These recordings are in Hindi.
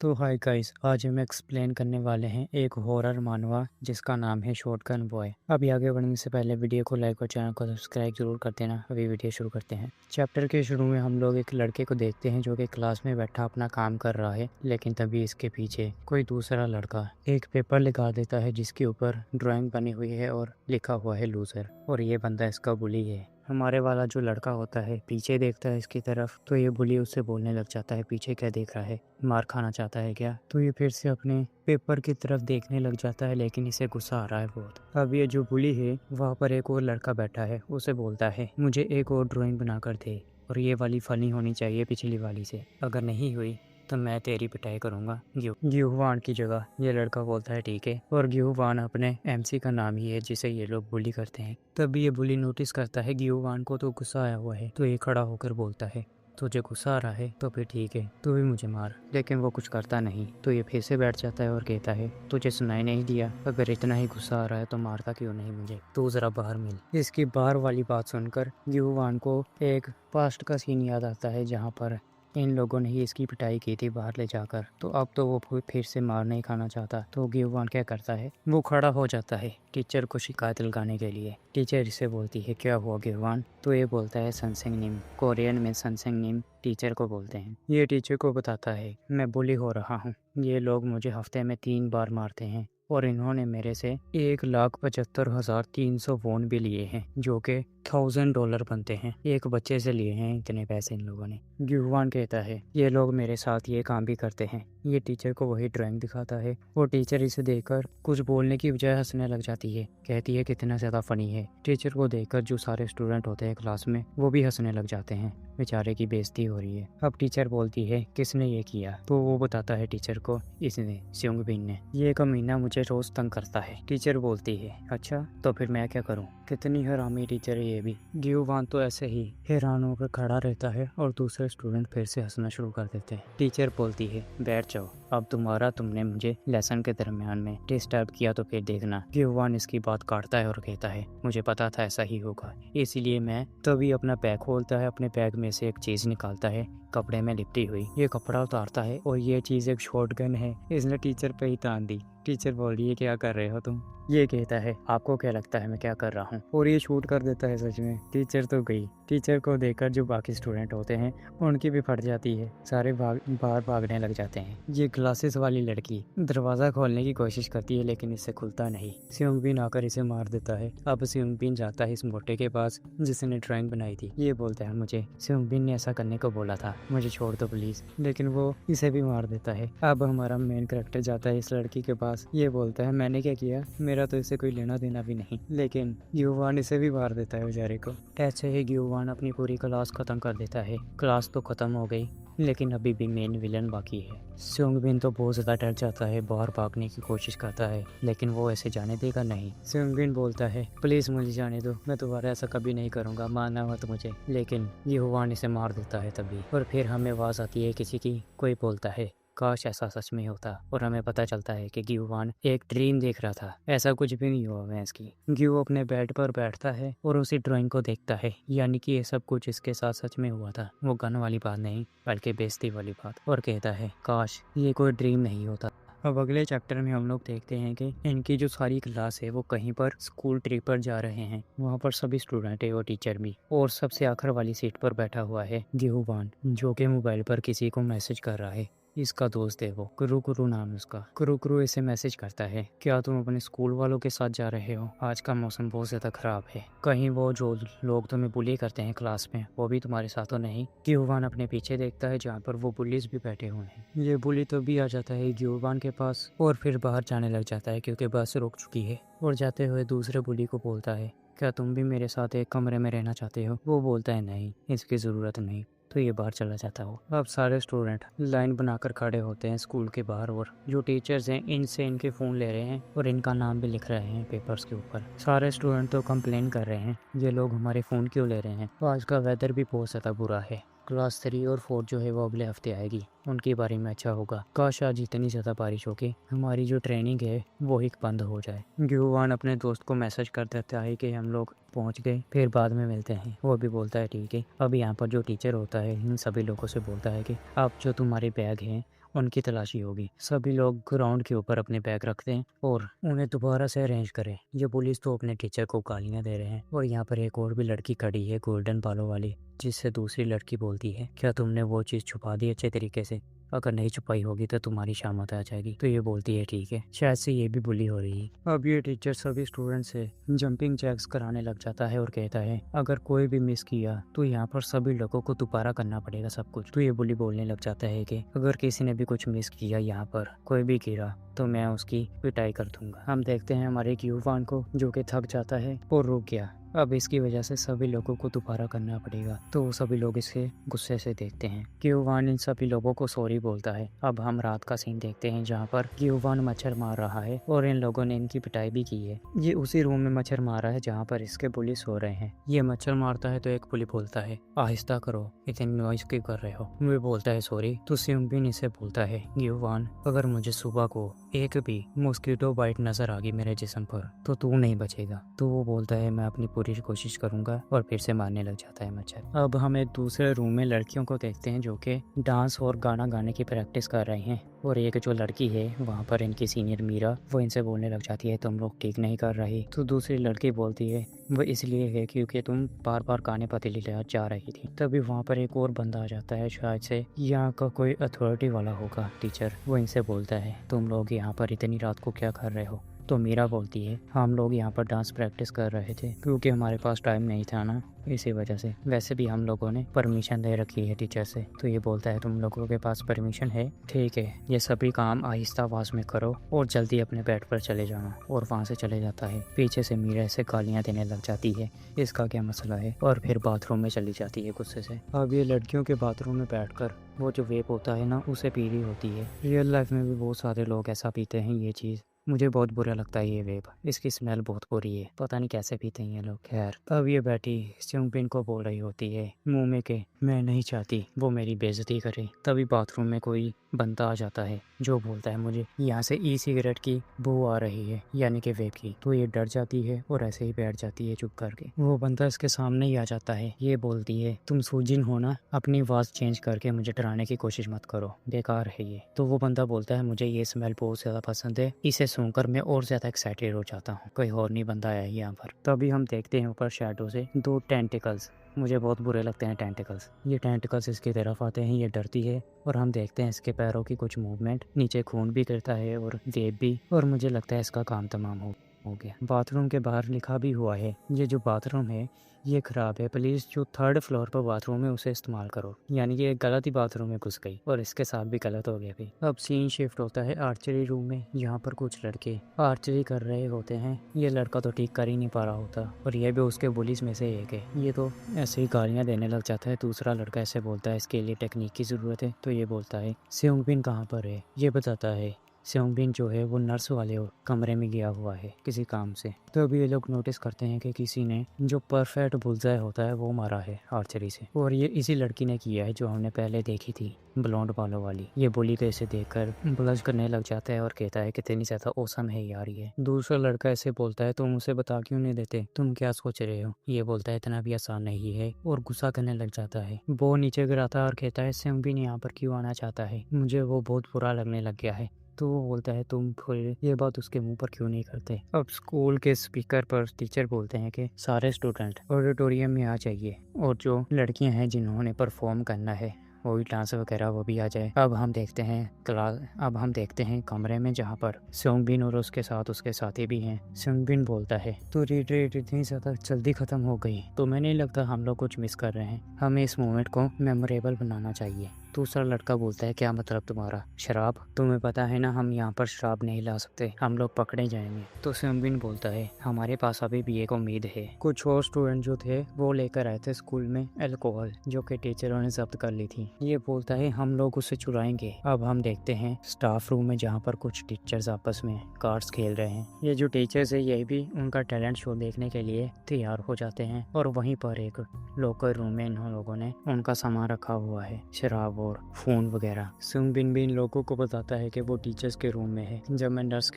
तो हाय गाइस, आज हम एक्सप्लेन करने वाले हैं एक हॉरर मानवा जिसका नाम है शॉटगन बॉय। अभी आगे बढ़ने से पहले वीडियो को लाइक और चैनल को सब्सक्राइब जरूर कर देना। अभी वीडियो शुरू करते हैं। चैप्टर के शुरू में हम लोग एक लड़के को देखते हैं जो कि क्लास में बैठा अपना काम कर रहा है, लेकिन तभी इसके पीछे कोई दूसरा लड़का एक पेपर लगा देता है जिसके ऊपर ड्राइंग बनी हुई है और लिखा हुआ है लूजर, और ये बंदा इसका बुली है। हमारे वाला जो लड़का होता है पीछे देखता है इसकी तरफ, तो ये बुली उससे बोलने लग जाता है, पीछे क्या देख रहा है, मार खाना चाहता है क्या। तो ये फिर से अपने पेपर की तरफ देखने लग जाता है, लेकिन इसे गुस्सा आ रहा है बहुत। अब ये जो बुली है वहाँ पर एक और लड़का बैठा है, उसे बोलता है मुझे एक और ड्राइंग बना कर दे, और ये वाली फनी होनी चाहिए पिछली वाली से, अगर नहीं हुई तो मैं तेरी पिटाई करूंगा ग्यूवान की जगह। ये लड़का बोलता है ठीक है, और ग्यूवान अपने एमसी का नाम ही है जिसे ये लोग बुली करते हैं। तभी ये बुली नोटिस करता है ग्यूवान को, तो गुस्सा आया हुआ है, तो ये खड़ा होकर बोलता है तुझे गुस्सा आ रहा है तो फिर ठीक है, तू भी मुझे मार। लेकिन वो कुछ करता नहीं, तो ये फिर से बैठ जाता है और कहता है तुझे सुनाई नहीं दिया, अगर इतना ही गुस्सा आ रहा है तो मारता क्यों नहीं मुझे, तू जरा बाहर मिल। इसकी बाहर वाली बात सुनकर ग्यूवान को एक पास्ट का सीन याद आता है जहाँ पर इन लोगों ने ही इसकी पिटाई की थी बाहर ले जाकर। तो अब तो वो फिर से मार नहीं खाना चाहता, तो ग्यूवान क्या करता है, वो खड़ा हो जाता है टीचर को शिकायत लगाने के लिए। टीचर इसे बोलती है क्या हुआ ग्यूवान, तो ये बोलता है सनसेंग निम, कोरियन में सनसेंग निम टीचर को बोलते हैं। ये टीचर को बताता है मैं बुली हो रहा हूँ, ये लोग मुझे हफ्ते में 3 बार मारते हैं, और इन्होंने मेरे से 1,75,300 वोन भी लिए हैं, जो कि $1,000 बनते हैं। एक बच्चे से लिए हैं इतने पैसे इन लोगों ने। ग्यूवान कहता है ये लोग मेरे साथ ये काम भी करते हैं। ये टीचर को वही ड्राइंग दिखाता है, और टीचर इसे देखकर कुछ बोलने की बजाय हंसने लग जाती है, कहती है कितना ज्यादा फनी है। टीचर को देखकर जो सारे स्टूडेंट होते हैं क्लास में वो भी हंसने लग जाते हैं, बेचारे की बेइज्जती हो रही है। अब टीचर बोलती है किसने ये किया, तो वो बताता है टीचर को इसने, स्योंगबिन ने। ये कमीना मुझे रोज तंग करता है। टीचर बोलती है अच्छा तो फिर मैं क्या करूं, कितनी हरामी टीचर है ये भी। ग्यूवान तो ऐसे ही हैरान होकर खड़ा रहता है, और दूसरे स्टूडेंट फिर से हंसना शुरू कर देते हैं। टीचर बोलती है बैठ जाओ, अब तुमने मुझे लेसन के दरमियान में डिस्टर्ब किया तो फिर देखना। ग्यूवान इसकी बात काटता है और कहता है मुझे पता था ऐसा ही होगा, इसीलिए मैं तभी अपना बैग खोलता है, अपने बैग में से एक चीज निकालता है कपड़े में लिपटी हुई। ये कपड़ा उतारता है और ये चीज एक शॉटगन है। इसने टीचर पे ही तान दी। टीचर बोल रही है क्या कर रहे हो तुम। ये कहता है आपको क्या लगता है मैं क्या कर रहा हूँ, और ये शूट कर देता है सच में। टीचर तो गई। टीचर को देखकर जो बाकी स्टूडेंट होते हैं उनकी भी फट जाती है, सारे बाहर भागने लग जाते हैं। ये ग्लासेस वाली लड़की दरवाजा खोलने की कोशिश करती है, लेकिन इससे खुलता नहीं। स्योंगबिन आकर इसे मार देता है। अब स्योंगबिन जाता है इस मोटे के पास जिसने ड्राइंग बनाई थी। ये बोलता है मुझे स्योंगबिन ने ऐसा करने को बोला था, मुझे छोड़ दो प्लीज, लेकिन वो इसे भी मार देता है। अब हमारा मेन कैरेक्टर जाता है इस लड़की के पास। ये बोलता है मैंने क्या किया, मेरा तो इसे कोई लेना देना भी नहीं, लेकिन ग्यूवान इसे भी मार देता है बेचारे को। ऐसे ही ग्यूवान अपनी पूरी क्लास खत्म कर देता है। क्लास तो खत्म हो गई, लेकिन अभी भी मेन विलन बाकी है। स्योंगबिन तो बहुत ज्यादा डर जाता है, बाहर भागने की कोशिश करता है, लेकिन वो ऐसे जाने देगा नहीं। स्योंगबिन बोलता है प्लीज मुझे जाने दो, मैं दोबारा ऐसा कभी नहीं करूंगा, मारना मत मुझे। लेकिन ग्यूवान इसे मार देता है तभी, और फिर हमें आवाज आती है किसी की। कोई बोलता है काश ऐसा सच में होता, और हमें पता चलता है कि ग्यूवान एक ड्रीम देख रहा था। ऐसा कुछ भी नहीं हुआ भैंस की। ग्यू अपने बेड पर बैठता है और उसी ड्राइंग को देखता है, यानी कि ये सब कुछ इसके साथ सच में हुआ था। वो गन वाली बात नहीं बल्कि बेइज्जती वाली बात, और कहता है काश ये कोई ड्रीम नहीं होता। अब अगले चैप्टर में हम लोग देखते हैं कि इनकी जो सारी क्लास है वो कहीं पर स्कूल ट्रिप पर जा रहे हैं। वहाँ पर सभी स्टूडेंट है और टीचर भी, और सबसे आखिर वाली सीट पर बैठा हुआ है ग्यूवान, जो कि मोबाइल पर किसी को मैसेज कर रहा है। इसका दोस्त है वो, कुरु नाम उसका। कुरु इसे मैसेज करता है क्या तुम अपने स्कूल वालों के साथ जा रहे हो, आज का मौसम बहुत ज्यादा खराब है, कहीं वो जो लोग तुम्हें बुली करते हैं क्लास में वो भी तुम्हारे साथ तो नहीं। ग्यूवान अपने पीछे देखता है जहाँ पर वो बुलीज भी बैठे हुए हैं। ये बुली तो भी आ जाता है ग्यूवान के पास, और फिर बाहर जाने लग जाता है क्योंकि बस रुक चुकी है, और जाते हुए दूसरे बुली को बोलता है क्या तुम भी मेरे साथ एक कमरे में रहना चाहते हो। वो बोलता है नहीं, इसकी जरूरत नहीं, तो ये बाहर चला जाता हो। अब सारे स्टूडेंट लाइन बनाकर खड़े होते हैं स्कूल के बाहर, और जो टीचर्स हैं इनसे इनके फ़ोन ले रहे हैं और इनका नाम भी लिख रहे हैं पेपर्स के ऊपर। सारे स्टूडेंट तो कंप्लेन कर रहे हैं ये लोग हमारे फ़ोन क्यों ले रहे हैं। तो आज का वेदर भी बहुत ज़्यादा बुरा है। क्लास 3 और 4 जो है वो अगले हफ्ते आएगी, उनके बारे में अच्छा होगा। काश आज इतनी ज़्यादा बारिश हो कि हमारी जो ट्रेनिंग है वो ही बंद हो जाए। ग्यूवान अपने दोस्त को मैसेज कर देता है कि हम लोग पहुंच गए, फिर बाद में मिलते हैं। वो भी बोलता है ठीक है। अब यहाँ पर जो टीचर होता है इन सभी लोगों से बोलता है कि अब जो तुम्हारे बैग हैं उनकी तलाशी होगी। सभी लोग ग्राउंड के ऊपर अपने बैग रखते हैं और उन्हें दोबारा से अरेंज करें। ये पुलिस तो अपने टीचर को गालियां दे रहे हैं और यहाँ पर एक और भी लड़की खड़ी है गोल्डन बालों वाली, जिससे दूसरी लड़की बोलती है, क्या तुमने वो चीज़ छुपा दी अच्छे तरीके से? अगर नहीं छुपाई होगी तो तुम्हारी शामत आ जाएगी। तो ये बोलती है ठीक है। शायद से ये भी बुली हो रही है। अब ये टीचर सभी स्टूडेंट से जंपिंग जैक्स कराने लग जाता है और कहता है अगर कोई भी मिस किया तो यहाँ पर सभी लोगों को दोबारा करना पड़ेगा सब कुछ। तो ये बुली बोलने लग जाता है कि अगर किसी ने भी कुछ मिस किया यहाँ पर कोई भी गिरा तो मैं उसकी पिटाई कर दूंगा। हम देखते हैं हमारे एक युवान को जो कि थक जाता है और रुक गया। अब इसकी वजह से सभी लोगों को दोबारा करना पड़ेगा। तो वो सभी लोग इसके गुस्से से देखते हैं। ग्योवान इन सभी लोगों को सॉरी बोलता है। अब हम रात का सीन देखते हैं जहाँ पर ग्योवान मच्छर मार रहा है और इन लोगों ने इनकी पिटाई भी की है। ये उसी रूम में मच्छर मारा है जहाँ पर इसके पुलिस सो रहे हैं। ये मच्छर मारता है तो एक पुलिस बोलता है आहिस्ता करो, इतनी नॉइज क्यों कर रहे हो? वो बोलता है सॉरी। तो सियोंगबिन इसे बोलता है ग्योवान अगर मुझे सुबह को एक भी मॉस्किटो बाइट नजर आ गई मेरे जिस्म पर तो तू नहीं बचेगा। तो वो बोलता है मैं अपनी पूरी कोशिश करूंगा और फिर से मारने लग जाता है मच्छर। अब हम एक दूसरे रूम में लड़कियों को देखते हैं जो कि डांस और गाना गाने की प्रैक्टिस कर रही हैं और एक जो लड़की है वहाँ पर इनकी सीनियर मीरा वो इनसे बोलने लग जाती है तुम लोग ठीक नहीं कर रही। तो दूसरी लड़की बोलती है वो इसलिए है क्योंकि तुम बार बार गाने पतीली ले जा रही थी। तभी वहाँ पर एक और बंदा आ जाता है, शायद से यहाँ का कोई अथॉरिटी वाला होगा टीचर। वो इनसे बोलता है तुम लोग यहाँ पर इतनी रात को क्या कर रहे हो? तो मीरा बोलती है हम लोग यहाँ पर डांस प्रैक्टिस कर रहे थे क्योंकि हमारे पास टाइम नहीं था ना, इसी वजह से। वैसे भी हम लोगों ने परमिशन दे रखी है टीचर से। तो ये बोलता है तुम लोगों के पास परमिशन है, ठीक है, ये सभी काम आहिस्ता आवाज में करो और जल्दी अपने बेड पर चले जाना। और वहाँ से चले जाता है। पीछे से मीरा से गालियाँ देने लग जाती है, इसका क्या मसला है, और फिर बाथरूम में चली जाती है गुस्से से। अब ये लड़कियों के बाथरूम में बैठकर वो जो वेप होता है ना उसे पी रही होती है। रियल लाइफ में भी बहुत सारे लोग ऐसा पीते हैं ये चीज़। मुझे बहुत बुरा लगता है ये वेब, इसकी स्मेल बहुत बुरी है, पता नहीं कैसे पीते हैं ये लोग। खैर अब ये बैठी सियोंगबिन को बोल रही होती है मुंह में के मैं नहीं चाहती वो मेरी बेइज्जती करे। तभी बाथरूम में कोई बंदा आ जाता है जो बोलता है मुझे यहाँ से ई सिगरेट की बू आ रही है, यानी कि वेब की। तो ये डर जाती है और ऐसे ही बैठ जाती है चुप करके। वो बंदा इसके सामने ही आ जाता है। ये बोलती है तुम सूजिन हो ना, अपनी आवाज़ चेंज करके मुझे डराने की कोशिश मत करो, बेकार है ये। तो वो बंदा बोलता है मुझे ये स्मेल बहुत ज़्यादा पसंद है, इसे सुनकर मैं और ज़्यादा एक्साइटेड हो जाता हूँ, कोई और नहीं बंदा आया है यहाँ पर। तभी हम देखते हैं ऊपर शैडो से दो टेंटिकल्स। मुझे बहुत बुरे लगते हैं टेंटिकल्स। ये टेंटिकल्स इसकी तरफ आते हैं, ये डरती है और हम देखते हैं इसके पैरों की कुछ मूवमेंट, नीचे खून भी गिरता है और वेब भी, और मुझे लगता है इसका काम तमाम हो गया। बाथरूम के बाहर लिखा भी हुआ है ये जो बाथरूम है ये ख़राब है, प्लीज़ जो 3rd फ्लोर पर बाथरूम है उसे इस्तेमाल करो। यानी कि एक गलत ही बाथरूम में घुस गई और इसके साथ भी गलत हो गया भी। अब सीन शिफ्ट होता है आर्चरी रूम में। यहाँ पर कुछ लड़के आर्चरी कर रहे होते हैं। ये लड़का तो ठीक कर ही नहीं पा रहा होता और ये भी उसके पुलिस में से एक है। ये तो ऐसे ही गालियाँ देने लग जाता है। दूसरा लड़का ऐसे बोलता है इसके लिए टेक्निक की ज़रूरत है। तो ये बोलता है सियोंगबिन कहाँ पर है? ये बताता है सियोंगबिन जो है वो नर्स वाले कमरे में गया हुआ है किसी काम से। तो अभी ये लोग नोटिस करते हैं कि किसी ने जो परफेक्ट बुलजाय होता है वो मारा है आर्चरी से, और ये इसी लड़की ने किया है जो हमने पहले देखी थी, ब्लॉन्ड बालों वाली। ये बोली तो इसे देखकर ब्लश करने लग जाता है और कहता है कितनी ज्यादा औसम है यार ये। दूसरा लड़का ऐसे बोलता है तुम उसे बता क्यों नहीं देते, तुम क्या सोच रहे हो? ये बोलता है इतना भी आसान नहीं है और गुस्सा करने लग जाता है। वो नीचे गिराता है और कहता है सियोंगबिन यहाँ पर क्यों आना चाहता है, मुझे वो बहुत बुरा लगने लग गया है। तो वो बोलता है तुम फिर ये बात उसके मुंह पर क्यों नहीं करते। अब स्कूल के स्पीकर पर टीचर बोलते हैं कि सारे स्टूडेंट ऑडिटोरियम में आ जाइए और जो लड़कियां हैं जिन्होंने परफॉर्म करना है वो भी डांस वगैरह वो भी आ जाए। अब हम देखते हैं कमरे में जहाँ पर सियोंगबिन और उसके साथ उसके साथी भी हैं। सियोंगबिन बोलता है तो रिट्रीट इतनी ज़्यादा जल्दी ख़त्म हो गई तो मैं नहीं लगता हम लोग कुछ मिस कर रहे हैं, हमें इस मोमेंट को मेमोरेबल बनाना चाहिए। दूसरा लड़का बोलता है क्या मतलब तुम्हारा? शराब? तुम्हें पता है ना हम यहाँ पर शराब नहीं ला सकते, हम लोग पकड़े जाएंगे। तो सियोंगबिन बोलता है हमारे पास अभी भी एक उम्मीद है। कुछ और स्टूडेंट जो थे वो लेकर आए थे स्कूल में अल्कोहल जो कि टीचरों ने जब्त कर ली थी। ये बोलता है हम लोग उसे चुराएंगे। अब हम देखते हैं स्टाफ रूम में जहाँ पर कुछ टीचर्स आपस में कार्ड्स खेल रहे हैं। ये जो टीचर्स है ये भी उनका टैलेंट शो देखने के लिए तैयार हो जाते हैं और वहीं पर एक लॉकर रूम में इन लोगों ने उनका सामान रखा हुआ है, शराब और फ़ोन वगैरह। सुंगबिन भी इन लोगों को बताता है कि वो टीचर्स के रूम में है। जब मैं नर्स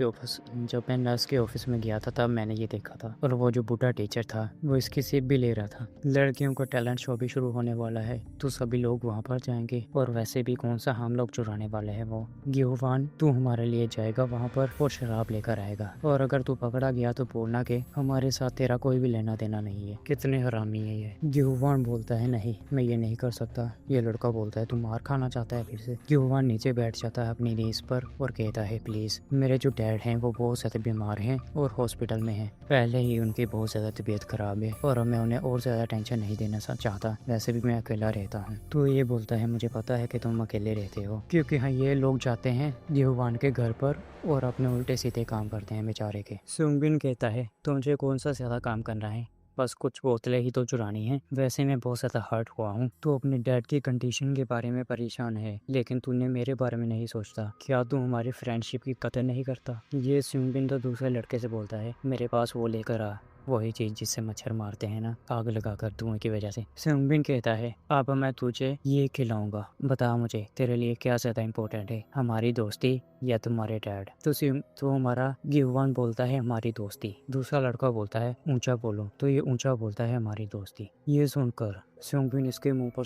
के ऑफिस में गया था तब मैंने ये देखा था, और वो जो बूढ़ा टीचर था वो इसकी सिप भी ले रहा था। लड़कियों का टैलेंट शो भी शुरू होने वाला है तो सभी लोग वहाँ पर जाएंगे, और वैसे भी कौन सा हम लोग चुराने वाले हैं। वो गिहुवान, तू हमारे लिए जाएगा वहाँ पर और शराब लेकर आएगा, और अगर तू पकड़ा गया तो बोलना कि हमारे साथ तेरा कोई भी लेना देना नहीं है। कितने हरामी है ये। गिहुवान बोलता है नहीं, मैं ये नहीं कर सकता। ये लड़का बोलता है तू मार खाना चाहता है फिर से। गिहुवान नीचे बैठ जाता है अपनी नीज पर और कहता है प्लीज, मेरे जो डैड हैं वो बहुत ज्यादा बीमार हैं और हॉस्पिटल में हैं। पहले ही उनकी बहुत ज्यादा तबीयत खराब है और मैं उन्हें और ज्यादा टेंशन नहीं देना चाहता। वैसे भी मैं अकेला रहता हूँ। तो ये बोलता है मुझे पता है कि तुम अकेले रहते हो, क्योंकि हाँ ये लोग जाते हैं गिहुवान के घर पर और अपने उल्टे सीधे काम करते हैं बेचारे के। सुंगबिन कहता है तुझे कौन सा ज्यादा काम करना है, बस कुछ बोतलें ही तो चुरानी है। वैसे मैं बहुत ज़्यादा हर्ट हुआ हूँ। तू अपने डैड की कंडीशन के बारे में परेशान है, लेकिन तूने मेरे बारे में नहीं सोचता। क्या तू हमारी फ्रेंडशिप की कदर नहीं करता? ये सुंगबिन तो दूसरे लड़के से बोलता है मेरे पास वो लेकर आ, वही चीज जिससे मच्छर मारते हैं ना, आग लगाकर धुएं की वजह से। सुंगबिन कहता है अब मैं तुझे ये खिलाऊंगा, बता मुझे तेरे लिए क्या ज्यादा इम्पोर्टेंट है, हमारी दोस्ती या तुम्हारे डैड? तो हमारा गिहुवान बोलता है हमारी दोस्ती। दूसरा लड़का बोलता है ऊंचा बोलो, तो ये ऊंचा बोलता है हमारी दोस्ती। ये सुनकर सुंगबिन इसके मुंह पर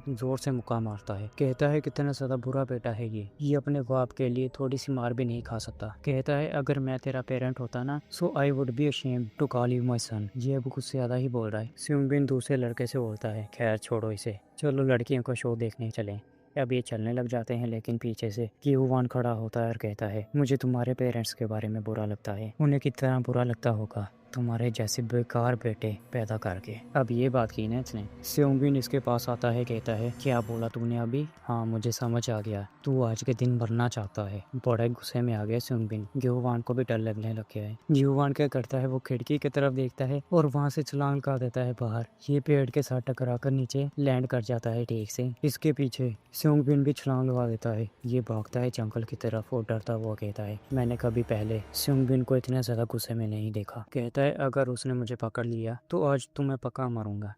जोर से मुक्का मारता है। कहता है कितना ज्यादा बुरा बेटा है ये अपने बाप के लिए थोड़ी सी मार भी नहीं खा सकता। कहता है अगर मैं तेरा पेरेंट होता ना, so I would be ashamed to call you my son. ये अब कुछ ज्यादा ही बोल रहा है। सुंगबिन दूसरे लड़के से बोलता है खैर छोड़ो इसे, चलो लड़कियों का शो देखने चले। अब ये चलने लग जाते हैं, लेकिन पीछे से गिहुवान खड़ा होता है और कहता है मुझे तुम्हारे पेरेंट्स के बारे में बुरा लगता है। उन्हें कितना बुरा लगता होगा तुम्हारे जैसे बेकार बेटे पैदा करके। अब ये बात की ना इसने। सुंगबिन इसके पास आता है, कहता है क्या बोला तूने अभी? हाँ मुझे समझ आ गया, तू आज के दिन मरना चाहता है। बड़े गुस्से में आ गया सुंगबिन। गिहुवान को भी डर लगने लग गया है। गिहुवान क्या करता है, वो खिड़की की तरफ देखता है और वहाँ से छलांग लगा देता है बाहर। ये पेड़ के साथ टकरा कर नीचे लैंड कर जाता है ठीक से। इसके पीछे सुंगबिन भी छलांग लगा देता है। ये भागता है जंगल की तरफ और डरता हुआ कहता है मैंने कभी पहले सुंगबिन को इतने ज्यादा गुस्से में नहीं देखा। कहता है अगर उसने मुझे पकड़ लिया तो आज तो मैं पक्का मरूंगा।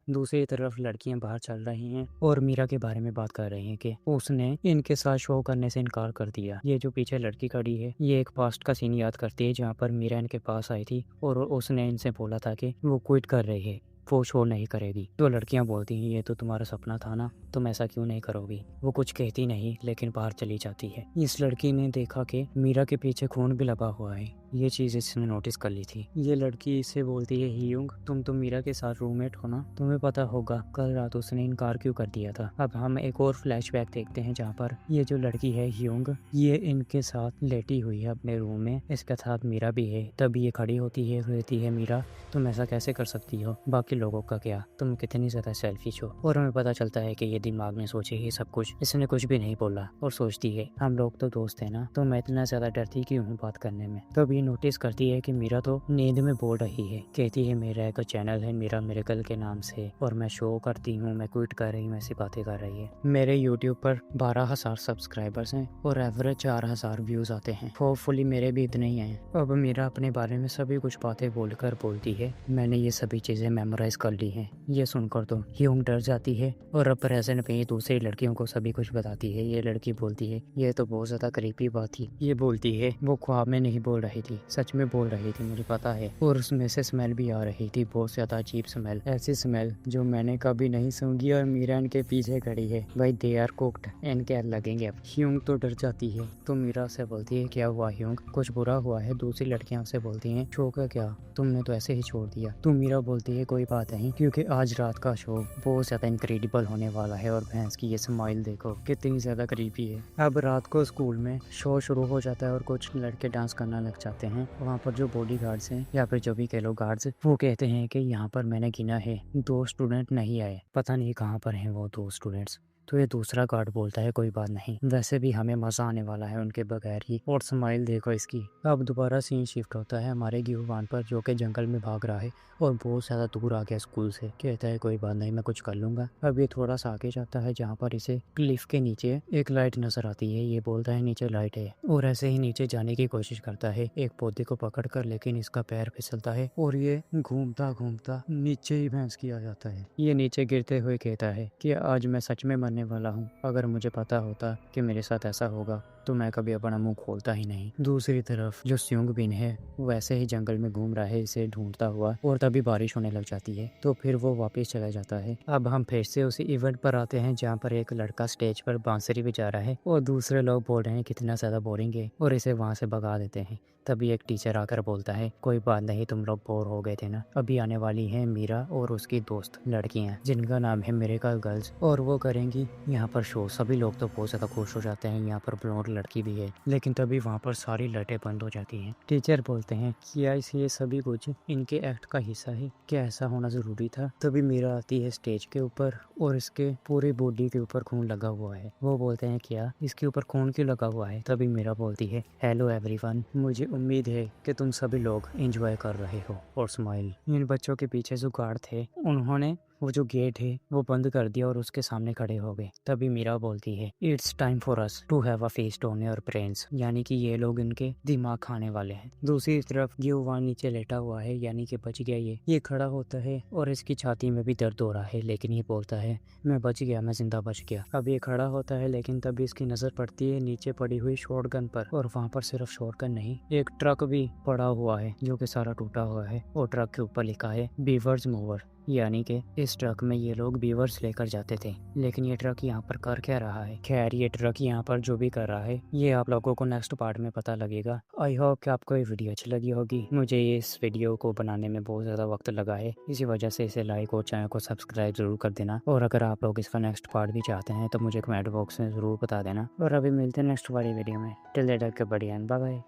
दूसरी तरफ लड़कियां बाहर चल रही हैं और मीरा के बारे में बात कर रही हैं कि उसने इनके साथ शो करने से इनकार कर दिया। ये जो पीछे लड़की खड़ी है ये एक पास्ट का सीन याद करती है जहाँ पर मीरा इनके पास आई थी और उसने इनसे बोला था कि वो क्विट कर रही है, वो शो नहीं करेगी। तो लड़कियां बोलती हैं ये तो तुम्हारा सपना था ना, तुम ऐसा क्यों नहीं करोगी? वो कुछ कहती नहीं लेकिन बाहर चली जाती है। इस लड़की ने देखा कि मीरा के पीछे खून भी लगा हुआ है। ये चीज इसने नोटिस कर ली थी। ये लड़की इससे बोलती है हियुंग तुम तो मीरा के साथ रूममेट हो ना, तुम्हें पता होगा कल रात उसने इनकार क्यों कर दिया था। अब हम एक और फ्लैशबैक देखते हैं जहाँ पर ये जो लड़की है हियुंग, ये इनके साथ लेटी हुई है अपने रूम में, इसके साथ मीरा भी है। तभी ये खड़ी होती है, कहती है मीरा तुम ऐसा कैसे कर सकती हो, बाकी लोगों का क्या, तुम कितनी ज्यादा सेल्फिश हो। और हमें पता चलता है कि ये दिमाग में सोचे ही सब कुछ, इसने कुछ भी नहीं बोला और सोचती है हम लोग तो दोस्त है ना, तो मैं इतना ज्यादा डरती क्यों हूँ बात करने में। तब ये नोटिस करती है कि मीरा तो नींद में बोल रही है। कहती है मेरा एक चैनल है मीरा मिरेकल के नाम से और मैं शो करती हूँ, मैं क्विट कर रही हूँ, ऐसी बातें कर रही है। मेरे यूट्यूब पर 12,000 सब्सक्राइबर्स हैं और एवरेज 4,000 व्यूज आते हैं। होपफुली मेरे भी इतने ही हैं। अब मीरा अपने बारे में सभी कुछ बातें बोलकर बोलती है मैंने ये सभी चीजें मेमोराइज कर ली हैं। ये सुनकर तो हियुंग डर जाती है और अब प्रेजेंट में दूसरी लड़कियों को सभी कुछ बताती है। ये लड़की बोलती है ये तो बहुत ज्यादा क्रीपी बात थी। ये बोलती है वो ख्वाब में नहीं बोल रही थी, सच में बोल रही थी, मुझे पता है। और उसमें से स्मेल भी आ रही थी, बहुत ज्यादा अजीब स्मेल, ऐसी स्मेल जो मैंने कभी नहीं सूंघी। और मीरा इनके पीछे खड़ी है, भाई दे आर कुक्ड, इनके लगेंगे अब। हियुंग तो डर जाती है तो मीरा से बोलती है क्या हुआ हियुंग, कुछ बुरा हुआ है? दूसरी लड़कियां से बोलती है शो का क्या, तुमने तो ऐसे ही छोड़ दिया। तो मीरा बोलती है कोई बात नहीं, क्योंकि आज रात का शो बहुत ज्यादा इनक्रेडिबल होने वाला है। और भैंस की ये स्माइल देखो कितनी ज्यादा क्रीपी है। अब रात को स्कूल में शो शुरू हो जाता है और कुछ लड़के डांस करना लग जाते हैं। वहाँ पर जो बॉडी गार्ड्स हैं या फिर जो भी कह लो गार्ड्स, वो कहते हैं कि यहाँ पर मैंने गिना है 2 स्टूडेंट नहीं आए, पता नहीं कहाँ पर हैं वो 2 स्टूडेंट्स। तो ये दूसरा गार्ड बोलता है कोई बात नहीं, वैसे भी हमें मजा आने वाला है उनके बगैर ही। और स्माइल देखो इसकी। अब दोबारा सीन शिफ्ट होता है हमारे गिहुवान पर, जो कि जंगल में भाग रहा है और बहुत ज्यादा दूर आ गया स्कूल से। कहता है कोई बात नहीं मैं कुछ कर लूंगा। अब ये थोड़ा सा आगे जाता है जहाँ पर इसे क्लिफ के नीचे एक लाइट नजर आती है। ये बोलता है नीचे लाइट है और ऐसे ही नीचे जाने की कोशिश करता है एक पौधे को पकड़ कर, लेकिन इसका पैर फिसलता है और ये घूमता घूमता नीचे ही भैंस की आ जाता है। ये नीचे गिरते हुए कहता है कि आज मैं सच में मरने करने वाला हूँ। अगर मुझे पता होता कि मेरे साथ ऐसा होगा तो मैं कभी अपना मुंह खोलता ही नहीं। दूसरी तरफ जो स्योंग बिन है वो ऐसे ही जंगल में घूम रहा है इसे ढूंढता हुआ, और तभी बारिश होने लग जाती है तो फिर वो वापस चला जाता है। अब हम फिर से उसी इवेंट पर आते हैं जहाँ पर एक लड़का स्टेज पर बांसुरी बजा रहा है और दूसरे लोग बोल रहे हैं कितना ज्यादा बोरिंग है और इसे वहाँ से भगा देते हैं। तभी एक टीचर आकर बोलता है कोई बात नहीं, तुम लोग बोर हो गए थे ना, अभी आने वाली है मीरा और उसकी दोस्त लड़कियां जिनका नाम है मिरेकल गर्ल्स, और वो करेंगी यहाँ पर शो। सभी लोग तो बहुत ज्यादा खुश हो जाते हैं, यहाँ पर ब्लॉन्ड लड़की भी है, लेकिन तभी वहाँ पर सारी लाइटें बंद हो जाती हैं। टीचर बोलते हैं क्या ये सभी कुछ इनके एक्ट का हिस्सा है, क्या ऐसा होना जरूरी था? तभी मीरा आती है स्टेज के ऊपर और इसके पूरी बॉडी के ऊपर खून लगा हुआ है। वो बोलते हैं क्या इसके ऊपर खून क्यों लगा हुआ है? तभी मीरा बोलती है हेलो एवरीवन, मुझे उम्मीद है कि तुम सभी लोग एंजॉय कर रहे हो, और स्माइल। इन बच्चों के पीछे जो गार्ड थे उन्होंने वो जो गेट है वो बंद कर दिया और उसके सामने खड़े हो गए। तभी मीरा बोलती है it's time for us to have a feast on your brains, यानी कि ये लोग इनके दिमाग खाने वाले हैं। दूसरी तरफ गियोवान नीचे लेटा हुआ है, यानी कि बच गया ये खड़ा होता है और इसकी छाती में भी दर्द हो रहा है, लेकिन ये बोलता है मैं बच गया, मैं जिंदा बच गया। अब ये खड़ा होता है लेकिन तभी इसकी नजर पड़ती है नीचे पड़ी हुई शॉटगन पर, और वहाँ पर सिर्फ शॉटगन नहीं एक ट्रक भी पड़ा हुआ है जो कि सारा टूटा हुआ है, और ट्रक के ऊपर लिखा है बीवर्स मूवर, यानी कि इस ट्रक में ये लोग बीवर्स लेकर जाते थे। लेकिन ये ट्रक यहाँ पर कर क्या रहा है? खैर ये ट्रक यहाँ पर जो भी कर रहा है ये आप लोगों को नेक्स्ट पार्ट में पता लगेगा। आई होप कि आपको ये वीडियो अच्छी लगी होगी। मुझे इस वीडियो को बनाने में बहुत ज़्यादा वक्त लगा है, इसी वजह से इसे लाइक और चैनल को सब्सक्राइब जरूर कर देना। और अगर आप लोग इसका नेक्स्ट पार्ट भी चाहते हैं तो मुझे कमेंट बॉक्स में ज़रूर बता देना। और अभी मिलते हैं नेक्स्ट वाली वीडियो में। Till that, bye bye.